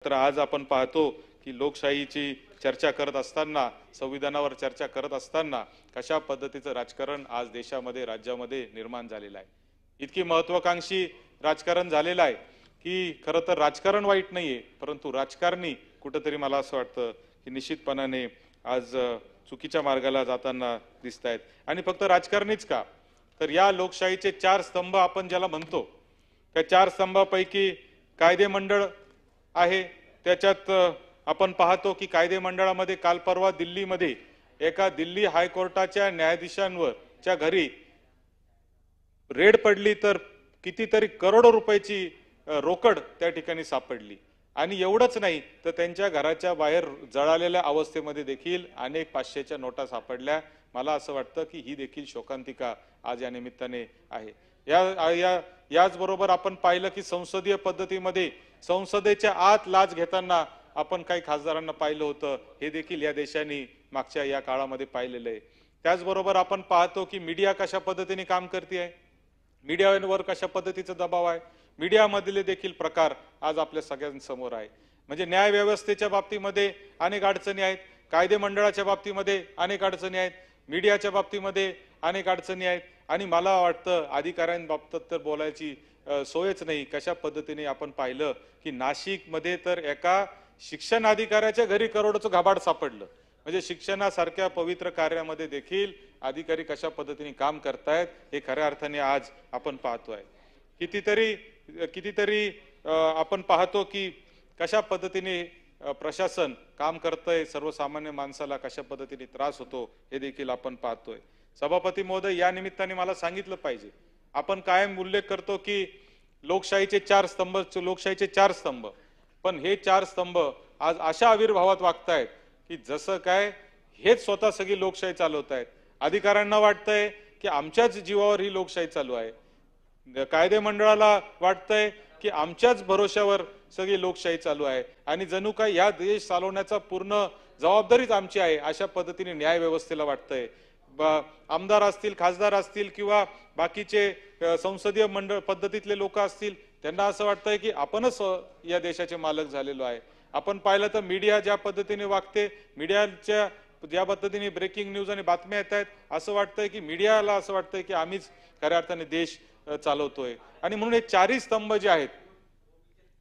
तर आज आपण पाहतो की लोकशाहीची चर्चा करत असताना, संविधानावर चर्चा करत असताना कशा पद्धतीचं राजकारण आज देशामध्ये राज्यामध्ये निर्माण झालेलं आहे। इतकी महत्त्वाकांक्षी राजकारण झालेलं आहे की खरं तर राजकारण वाईट नाहीये, परंतु राजकारणी कुठेतरी मला असं वाटतं की निश्चितपणाने आज चुकीच्या मार्गाला जाताना दिसत आहेत। आणि फक्त राजकारणीच का, तर या लोकशाहीचे चार स्तंभ आपण ज्याला म्हणतो, त्या चार स्तंभापैकी कायदे मंडळ आहे। त्याच्यात आपण पाहतो की कायदे मंडळामध्ये काल परवा दिल्लीमध्ये एका दिल्ली हायकोर्टाच्या न्यायाधीशांवरच्या घरी रेड पडली, तर कितीतरी करोडो रुपयाची रोकड त्या ठिकाणी सापडली। आणि एवढंच नाही तर त्यांच्या घराच्या बाहेर जळालेल्या अवस्थेमध्ये देखील अनेक 500च्या नोटा सापडल्या। मला असं वाटतं की ही देखील शोकांतिका आज या निमित्ताने आहे। याचबरोबर आपण पाहिलं की संसदीय पद्धतीमध्ये संसदेच्या आत लाच घेताना आपण काही खासदारांना पाहिलं होतं, हे देखील या देशाने मागच्या या काळामध्ये पाहिलेलं आहे। त्याचबरोबर आपण पाहतो की मीडिया कशा पद्धतीने काम करते आहे, मीडियावर कशा पद्धतीचा दबाव आहे, मीडियामधले देखील प्रकार आज आपल्या सगळ्यांसमोर आहे। म्हणजे न्याय व्यवस्थेच्या बाबतीमध्ये अनेक अडचणी आहेत, कायदे मंडळाच्या बाबतीमध्ये अनेक अडचणी आहेत, मीडियाच्या बाबतीमध्ये अनेक अडचणी आहेत। आणि मला वाटतं अधिकाऱ्यांबाबतीत तर बोलायची सोयच नाही। कशा पद्धतीने आपण पाहिलं की नाशिकमध्ये तर एका शिक्षण अधिकाऱ्याच्या घरी करोडोचं घाबाड सापडलं। म्हणजे शिक्षणासारख्या पवित्र कार्यामध्ये देखील अधिकारी कशा पद्धतीने काम करतायत हे खऱ्या अर्थाने आज आपण पाहतोय। कितीतरी कितीतरी आपण पाहतो की कशा पद्धतीने प्रशासन काम करतंय, सर्वसामान्य माणसाला कशा पद्धतीने त्रास होतो हे देखील आपण पाहतोय। सभापती महोदय, या निमित्ताने मला सांगितलं पाहिजे, आपण कायम उल्लेख करतो की लोकशाहीचे चार स्तंभ, पण हे चार स्तंभ आज अशा आविर्भावात वागतायत की जसं काय हेच स्वतः सगळी लोकशाही चालवतायत। अधिकाऱ्यांना वाटतंय की आमच्याच जीवावर ही लोकशाही चालू आहे, कायदे मंडळाला वाटतंय की आमच्याच भरोश्यावर सगळी लोकशाही चालू आहे आणि जणू काय या देश चालवण्याचा पूर्ण जबाबदारीच आमची आहे, अशा पद्धतीने न्याय व्यवस्थेला वाटतंय। आमदार असतील, खासदार असतील किंवा बाकीचे संसदीय मंडळ पद्धतीतले लोक असतील, त्यांना असं वाटतंय की आपणच या देशाचे मालक झालेलो आहे। आपण पाहिलं तर मीडिया ज्या पद्धतीने वागते, मीडियाच्या ज्या पद्धतीने ब्रेकिंग न्यूज आणि बातम्या येत आहेत, असं वाटतंय की मीडियाला असं वाटतंय की आम्हीच खऱ्या अर्थाने देश चालवतोय। आणि म्हणून हे चारही स्तंभ जे आहेत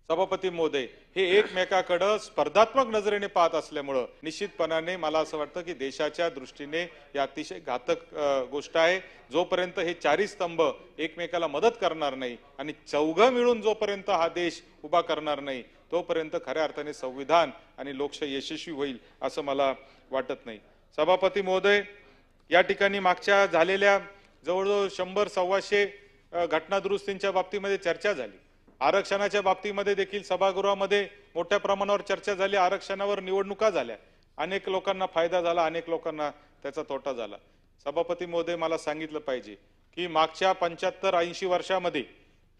सभापती महोदय, हे एकमेकाकडे स्पर्धात्मक नजरेने पाहत असल्यामुळे निश्चितपणाने मला असं वाटतं की देशाच्या दृष्टीने ही अतिशय घातक गोष्ट आहे। जोपर्यंत हे चारही स्तंभ एकमेकाला मदत करणार नाही आणि चौघं मिळून जोपर्यंत हा देश उभा करणार नाही, तोपर्यंत खऱ्या अर्थाने संविधान आणि लोकशाही यशस्वी होईल असं मला वाटत नाही। सभापती महोदय, या ठिकाणी मागच्या झालेल्या जवळजवळ 100-125 घटना दुरुस्तींच्या बाबतीमध्ये चर्चा झाली। आरक्षणाच्या बाबतीमध्ये देखील सभागृहामध्ये मोठ्या प्रमाणावर चर्चा झाली। आरक्षणावर निवडणुका झाल्या, अनेक लोकांना फायदा झाला, अनेक लोकांना त्याचा तोटा झाला। सभापती महोदय, मला सांगितलं पाहिजे की मागच्या 75-80 वर्षामध्ये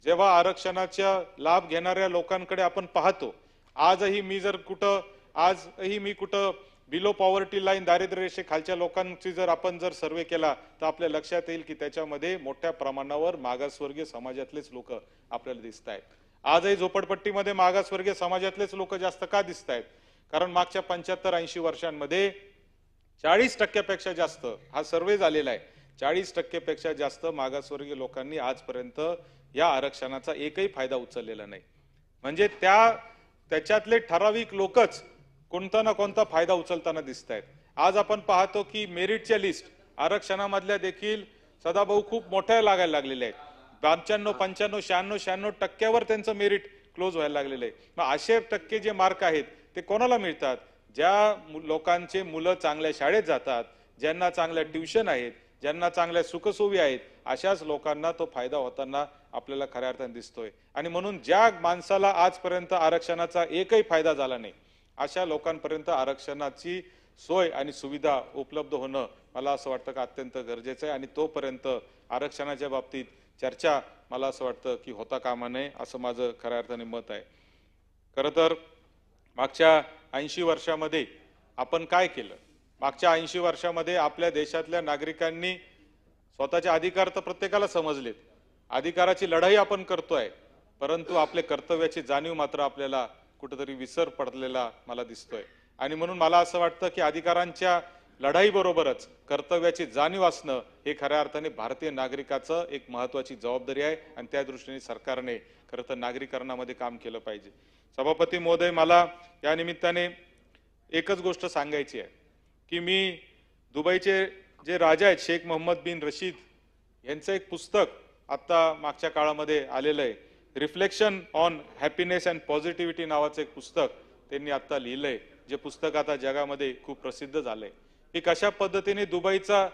जेव्हा आरक्षणाचा लाभ घेणाऱ्या लोकांकडे आपण पाहतो, आजही मी कुठं बिलो पॉवर्टी लाईन, दारिद्र्य रेषेखालच्या लोकांची जर आपण सर्वे केला तर आपल्या लक्षात येईल की त्याच्यामध्ये मोठ्या प्रमाणावर मागासवर्गीय समाजातलेच लोक आपल्याला दिसत आहेत। आजही झोपडपट्टीमध्ये मागासवर्गीय समाजातलेच लोक जास्त का दिसत आहेत, कारण मागच्या 75-80 वर्षांमध्ये 40% जास्त, हा सर्वे झालेला आहे, 40% जास्त मागासवर्गीय लोकांनी आजपर्यंत या आरक्षणाचा एकही फायदा उचललेला नाही। म्हणजे त्याच्यातले ठराविक लोकच कोणता ना कोणता फायदा उचलताना दिसत आहेत। आज आपण पाहतो की मेरिटच्या लिस्ट आरक्षणामधल्या देखील सदाभाऊ खूप मोठ्या लागायला लागलेल्या आहेत। 95, 95, 96, 96% त्यांचं मेरिट क्लोज व्हायला लागलेलं आहे। मग असे टक्के जे मार्क आहेत ते कोणाला मिळतात? ज्या लोकांचे मुलं चांगल्या शाळेत जातात, ज्यांना चांगल्या ट्युशन आहेत, ज्यांना चांगल्या सुखसोयी आहेत, अशाच लोकांना तो फायदा होताना आपल्याला खऱ्या अर्थाने दिसतोय। आणि म्हणून ज्या माणसाला आजपर्यंत आरक्षणाचा एकही फायदा झाला नाही, अशा लोकांपर्यंत आरक्षणाची सोय आणि सुविधा उपलब्ध होणं मला असं वाटतं की अत्यंत गरजेचं आहे। आणि तोपर्यंत आरक्षणाच्या बाबतीत चर्चा मला असं वाटतं की होता कामा नये, असं माझं खऱ्या अर्थाने मत आहे। खरं तर मागच्या 80 वर्षामध्ये आपण काय केलं? मागच्या 80 वर्षामध्ये आपल्या देशातल्या नागरिकांनी स्वतःचे अधिकार तर प्रत्येकाला समजलेत, अधिकाराची लढाई आपण करतोय, परंतु आपले कर्तव्याची जाणीव मात्र आपल्याला कुठेतरी विसर पडलेला मला दिसतोय। आणि म्हणून मला असं वाटतं की अधिकारांच्या लढाईबरोबरच कर्तव्याची जाणीव असणं हे खऱ्या अर्थाने भारतीय नागरिकाचं एक महत्त्वाची जबाबदारी आहे आणि त्या दृष्टीने सरकारने खरं तर नागरीकरणामध्ये काम केलं पाहिजे। सभापती महोदय, मला या निमित्ताने एकच गोष्ट सांगायची आहे की मी दुबईचे जे राजा आहेत शेख मोहम्मद बिन रशीद यांचं एक पुस्तक आता मागच्या काळामध्ये आलेलं आहे, reflection on happiness and positivity नावाचं एक पुस्तक त्यांनी आता लिहिलंय, जे पुस्तक आता जगामध्ये खूप प्रसिद्ध झालंय की कशा पद्धतीने दुबईचा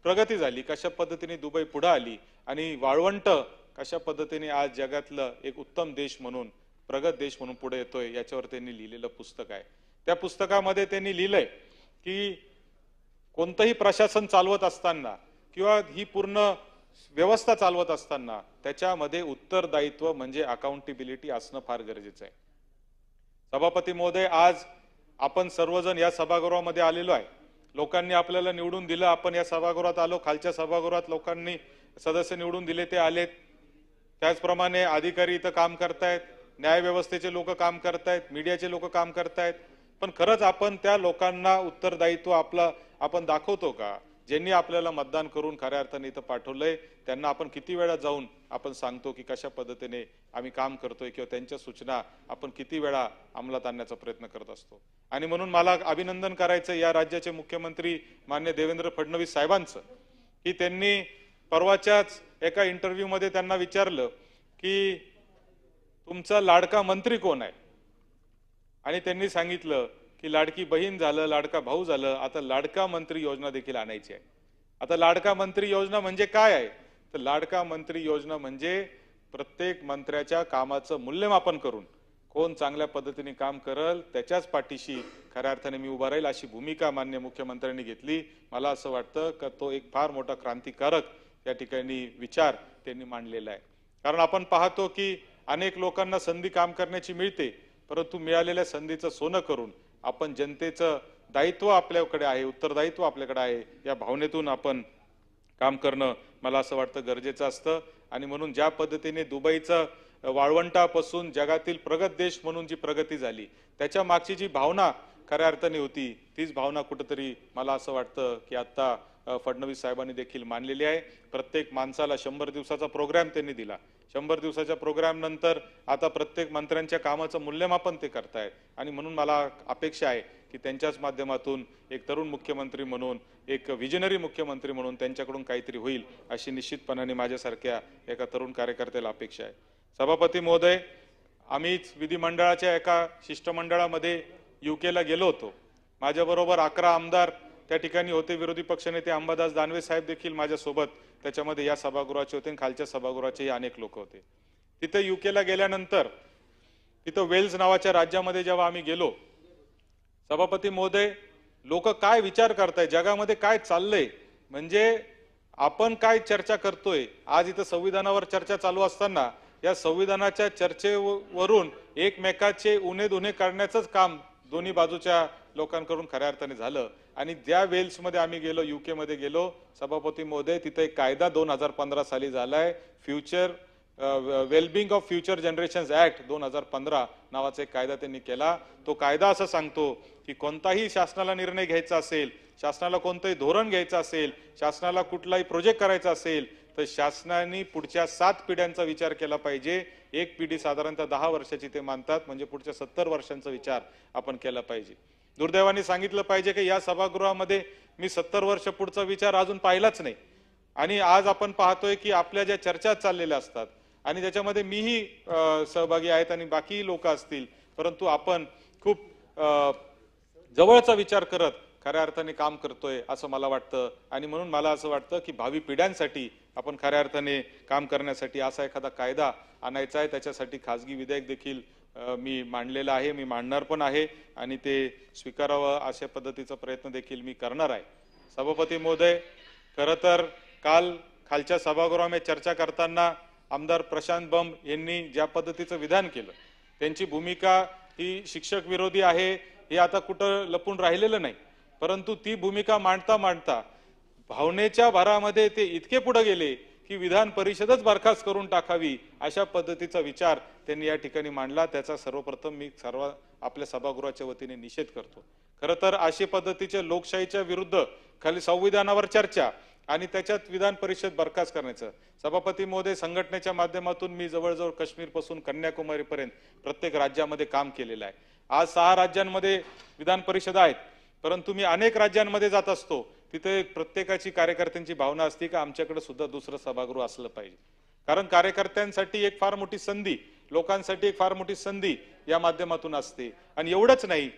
प्रगती झाली, कशा पद्धतीने दुबई पुढे आली आणि वाळवंट कशा पद्धतीने आज जगातलं एक उत्तम देश म्हणून, प्रगत देश म्हणून पुढे येतोय, याच्यावर त्यांनी लिहिलेलं पुस्तक आहे। त्या पुस्तकामध्ये त्यांनी लिहिलंय की कोणतंही प्रशासन चालवत असताना किंवा ही पूर्ण व्यवस्था चालवत असताना त्याच्यामध्ये उत्तरदायित्व म्हणजे अकाउंटेबिलिटी असणं फार गरजेचं आहे। सभापती महोदय, आज आपण सर्वजण या सभागृहामध्ये आलेलो आहे, लोकांनी आपल्याला निवडून दिलं, आपण या सभागृहात आलो, खालच्या सभागृहात लोकांनी सदस्य निवडून दिले, ते आलेत, त्याचप्रमाणे अधिकारी इथं काम करतायत, न्याय व्यवस्थेचे लोक काम करतायत, मीडियाचे लोक काम करतायत, पण खरंच आपण त्या लोकांना उत्तरदायित्व आपण दाखवतो का? ज्यांनी आपल्याला मतदान करून खऱ्या अर्थाने इथं पाठवलंय त्यांना आपण किती वेळा जाऊन आपण सांगतो की कशा पद्धतीने आम्ही काम करतोय किंवा त्यांच्या सूचना आपण किती वेळा अंमलात आणण्याचा प्रयत्न करत असतो? आणि म्हणून मला अभिनंदन करायचं या राज्याचे मुख्यमंत्री माननीय देवेंद्र फडणवीस साहेबांचं की त्यांनी परवाच्याच एका इंटरव्ह्यू मध्ये त्यांना विचारलं की तुमचा लाडका मंत्री कोण आहे, आणि त्यांनी सांगितलं की लाडकी बहीण झालं, लाडका भाऊ झालं, आता लाडका मंत्री योजना देखील आणायची आहे। आता लाडका मंत्री योजना म्हणजे काय आहे? तर लाडका मंत्री योजना म्हणजे प्रत्येक मंत्र्याच्या कामाचं मूल्यमापन करून कोण चांगल्या पद्धतीने काम करल त्याच्याच पाठीशी खऱ्या अर्थाने मी उभा राहील अशी भूमिका माननीय मुख्यमंत्र्यांनी घेतली। मला असं वाटतं की तो एक फार मोठा क्रांतिकारक या ठिकाणी विचार त्यांनी मांडलेला आहे। कारण आपण पाहतो की अनेक लोकांना संधी काम करण्याची मिळते, परंतु मिळालेल्या संधीचं सोनं करून आपण जनतेचं दायित्व आपल्याकडे आहे, उत्तरदायित्व आपल्याकडे आहे, या भावनेतून आपण काम करणं मला असं वाटतं गरजेचं असतं। आणि म्हणून ज्या पद्धतीने दुबईचं वाळवंटापासून जगातील प्रगत देश म्हणून जी प्रगती झाली त्याच्या मागची जी भावना खऱ्या अर्थाने होती, तीच भावना कुठेतरी मला असं वाटतं की आता फडणवीस साहेबांनी देखील मानलेली आहे। प्रत्येक माणसाला 100 दिवसाचा प्रोग्राम त्यांनी दिला, 100 दिवसाच्या प्रोग्राम नंतर आता प्रत्येक मंत्र्यांच्या कामाचं मूल्यमापन ते करतायत आणि म्हणून मला अपेक्षा आहे की त्यांच्याच माध्यमातून एक तरुण मुख्यमंत्री म्हणून, एक विजनरी मुख्यमंत्री म्हणून त्यांच्याकडून काहीतरी होईल अशी निश्चितपणाने माझ्यासारख्या एका तरुण कार्यकर्त्याला अपेक्षा आहे। सभापती महोदय, आम्हीच विधिमंडळाच्या एका शिष्टमंडळामध्ये यूकेला गेलो होतो, माझ्याबरोबर 11 आमदार त्या ठिकाणी होते, विरोधी पक्षनेते अंबादास दानवे साहेब देखील माझ्यासोबत त्याच्यामध्ये या सभागृहाचे होते आणि खालच्या सभागृहाचेही अनेक लोक होते। तिथे यूकेला गेल्यानंतर तिथं वेल्स नावाच्या राज्यामध्ये जेव्हा आम्ही गेलो, सभापती महोदय, लोक काय विचार करतायत, जगामध्ये काय चाललंय, म्हणजे आपण काय चर्चा करतोय, आज इथं संविधानावर चर्चा चालू असताना या संविधानाच्या चर्चेवरून एकमेकाचे उणे धुणे करण्याचंच काम दोन्ही बाजूच्या लोकांकडून खऱ्या अर्थाने झालं। आणि ज्या वेल्समध्ये आम्ही गेलो, यूके मध्ये गेलो, सभापती महोदय, तिथे एक कायदा 2015 साली झालाय, future wellbeing of future generations act 2015 नावाचा एक कायदा त्यांनी केला। तो कायदा असं सांगतो की कोणताही शासनाला निर्णय घ्यायचा असेल, शासनाला कोणतंही धोरण घ्यायचं असेल, शासनाला कुठलाही प्रोजेक्ट करायचा असेल तर शासनाने पुढच्या 7 पिढ्यांचा विचार केला पाहिजे। एक पिढी साधारणतः 10 वर्षाची ते मानतात, म्हणजे पुढच्या 70 वर्षांचा विचार आपण केला पाहिजे। दुर्दैवाने सांगितलं पाहिजे की या सभागृहामध्ये मी 70 वर्ष पुढचा विचार अजून पाहिलाच नाही। आणि आज आपण पाहतोय की आपल्या ज्या चर्चा चाललेल्या असतात आणि त्याच्यामध्ये मीही सहभागी आहेत आणि बाकी लोक असतील, परंतु आपण खूप जवळचा विचार करत खऱ्या अर्थाने काम करतोय असं मला वाटतं। आणि म्हणून मला असं वाटतं की भावी पिढ्यांसाठी आपण खऱ्या अर्थाने काम करण्यासाठी असा एखादा कायदा आणायचा आहे, त्याच्यासाठी खासगी विधेयक देखील मी मांडलेलं आहे, मी मांडणार पण आहे आणि ते स्वीकारावं अशा पद्धतीचा प्रयत्न देखील मी करणार आहे। सभापती महोदय, खरं तर काल खालच्या सभागृहामध्ये चर्चा करताना आमदार प्रशांत बंब यांनी ज्या पद्धतीचं विधान केलं, त्यांची भूमिका ही शिक्षक विरोधी आहे हे आता कुठं लपून राहिलेलं नाही, परंतु ती भूमिका मांडता मांडता भावनेच्या भरामध्ये ते इतके पुढे गेले की विधान परिषदच बरखास्त करून टाकावी, अशा पद्धतीचा विचार त्यांनी या ठिकाणी मांडला. त्याचा सर्वप्रथम मी सर्व आपल्या सभागृहाच्या वतीने निषेध करतो. खरं तर अशा पद्धतीच्या लोकशाहीच्या विरुद्ध खाली संविधानावर चर्चा आणि त्याच्यात विधान परिषद बरखास्त करण्याचं, सभापती महोदय, संघटनेच्या माध्यमातून मी जवळजवळ काश्मीरपासून कन्याकुमारीपर्यंत प्रत्येक राज्यामध्ये काम केलेलं आहे. आज 6 राज्यांमध्ये विधान परिषद आहेत, परंतु मी अनेक राज्यांमध्ये जात असतो. तिथे प्रत्येकाची कार्यकर्त्यांची भावना असते की आमच्याकडे सुद्धा दुसरं सभागृह असलं पाहिजे. कारण कार्यकर्त्यांसाठी एक फार मोठी संधी, लोकांसाठी एक फार मोठी संधी या माध्यमातून असते. आणि एवढंच नाही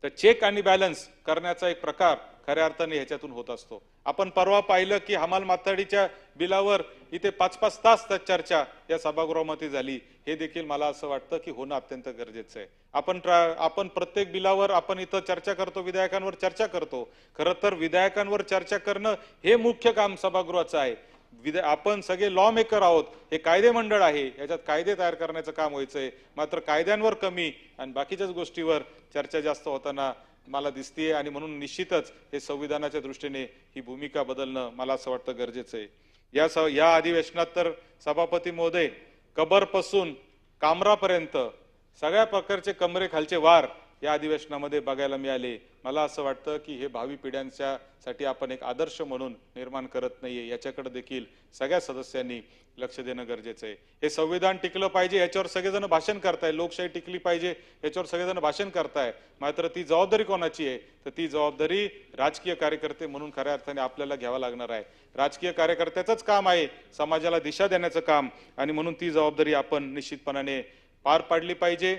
तर चेक आणि बॅलन्स करण्याचा एक प्रकार खऱ्या अर्थाने ह्याच्यातून होत असतो. आपण परवा पाहिलं की हमाल माथाडीच्या बिलावर इथे 5-5 तास चर्चा या सभागृहामध्ये झाली. हे देखील मला असं वाटतं की होणं अत्यंत गरजेचं आहे. आपण प्रत्येक बिलावर आपण इथं चर्चा करतो, विधेयकांवर चर्चा करतो. खरं तर विधेयकांवर चर्चा करणं हे मुख्य काम सभागृहाचं आहे. आपण सगळे लॉ मेकर आहोत, हे कायदे मंडळ आहे, याच्यात कायदे तयार करण्याचं काम व्हायचंय. मात्र कायद्यांवर कमी आणि बाकीच्याच गोष्टीवर चर्चा जास्त होताना मला दिसतेय. आणि म्हणून निश्चितच हे संविधानाच्या दृष्टीने ही भूमिका बदलणं मला असं वाटतं गरजेचं आहे. या अधिवेशनात तर सभापती महोदय, कबरपासून कामरापर्यंत सगळ्या प्रकारचे कमरे खालचे वार या अधिवेशनामध्ये बघायला मिळाले. मला असं वाटतं की हे भावी पिढ्यांसाठी आपण एक आदर्श म्हणून निर्माण करत नाहीये, याच्याकडे देखील सगळ्या सदस्यांनी लक्ष देणं गरजेचं आहे. हे संविधान टिकलं पाहिजे याच्यावर सगळेजण भाषण करताय, लोकशाही टिकली पाहिजे याच्यावर सगळेजण भाषण करताय. मात्र ती जबाबदारी कोणाची आहे? तर ती जबाबदारी राजकीय कार्यकर्ते म्हणून खऱ्या अर्थाने आपल्याला घ्यावं लागणार आहे. राजकीय कार्यकर्त्याचंच काम आहे समाजाला दिशा देण्याचं काम, आणि म्हणून ती जबाबदारी आपण निश्चितपणाने पार पाडली पाहिजे.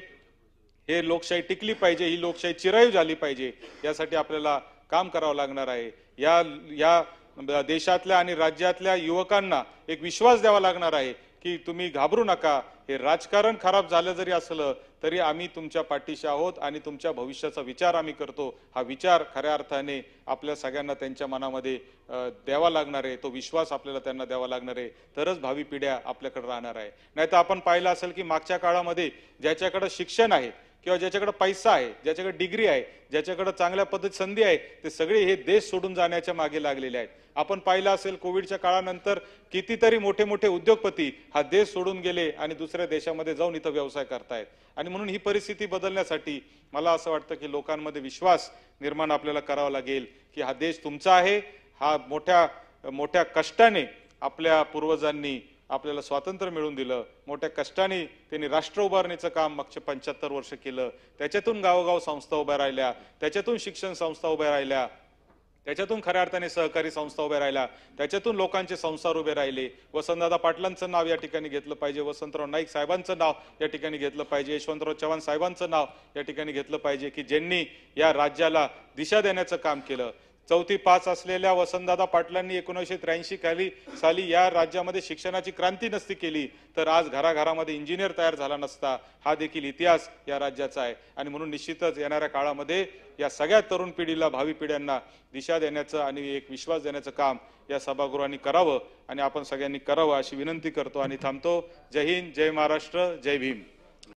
हे लोकशाही टिकली पाहिजे, ही लोकशाही चिरायू झाली पाहिजे, यासाठी आपल्याला काम करावं लागणार आहे. या देशातल्या आणि राज्यातल्या युवकांना एक विश्वास द्यावा लागणार आहे की तुम्ही घाबरू नका. हे राजकारण खराब झालं जरी असलं तरी आम्ही तुमच्या पाठीशी आहोत आणि तुमच्या भविष्याचा विचार आम्ही करतो. हा विचार खऱ्या अर्थाने आपल्या सगळ्यांना त्यांच्या मनामध्ये द्यावा लागणार आहे. तो विश्वास आपल्याला त्यांना द्यावा लागणार आहे, तरच भावी पिढ्या आपल्याकडे राहणार आहे. नाहीतर आपण पाहिलं असेल की मागच्या काळामध्ये ज्याच्याकडे शिक्षण आहे किंवा ज्याच्याकडे पैसा आहे, ज्याच्याकडे डिग्री आहे, ज्याच्याकडे चांगल्या पद्धती संधी आहे, ते सगळे हे देश सोडून जाण्याच्या मागे लागलेले आहेत. आपण पाहिलं असेल कोविडच्या काळानंतर कितीतरी मोठे मोठे उद्योगपती हा देश सोडून गेले आणि दुसऱ्या देशामध्ये जाऊन इथं व्यवसाय करतायत. आणि म्हणून ही परिस्थिती बदलण्यासाठी मला असं वाटतं की लोकांमध्ये विश्वास निर्माण आपल्याला करावा लागेल की हा देश तुमचा आहे. हा मोठ्या मोठ्या कष्टाने आपल्या पूर्वजांनी आपल्याला स्वातंत्र्य मिळवून दिलं. मोठ्या कष्टाने त्यांनी राष्ट्र उभारणीचं काम मागचे 75 वर्ष केलं. त्याच्यातून गावोगाव संस्था उभ्या राहिल्या, त्याच्यातून शिक्षण संस्था उभ्या राहिल्या, त्याच्यातून खऱ्या अर्थाने सहकारी संस्था उभ्या राहिल्या, त्याच्यातून लोकांचे संसार उभे राहिले. वसंतदादा पाटलांचं नाव या ठिकाणी घेतलं पाहिजे, वसंतराव नाईक साहेबांचं नाव या ठिकाणी घेतलं पाहिजे, यशवंतराव चव्हाण साहेबांचं नाव या ठिकाणी घेतलं पाहिजे की ज्यांनी या राज्याला दिशा देण्याचं काम केलं. 4थी पास असलेल्या वसंतदादा पाटलांनी 1983 साली या राज्यामध्ये शिक्षणाची क्रांती नसती केली तर आज घराघरामध्ये इंजिनियर तयार झाला नसता. हा देखील इतिहास या राज्याचा आहे. आणि म्हणून निश्चितच येणाऱ्या काळामध्ये या सगळ्या तरुण पिढीला, भावी पिढ्यांना दिशा देण्याचं आणि एक विश्वास देण्याचं काम या सभागृहांनी करावं आणि आपण सगळ्यांनी करावं अशी विनंती करतो आणि थांबतो. जय हिंद, जय महाराष्ट्र, जय भीम.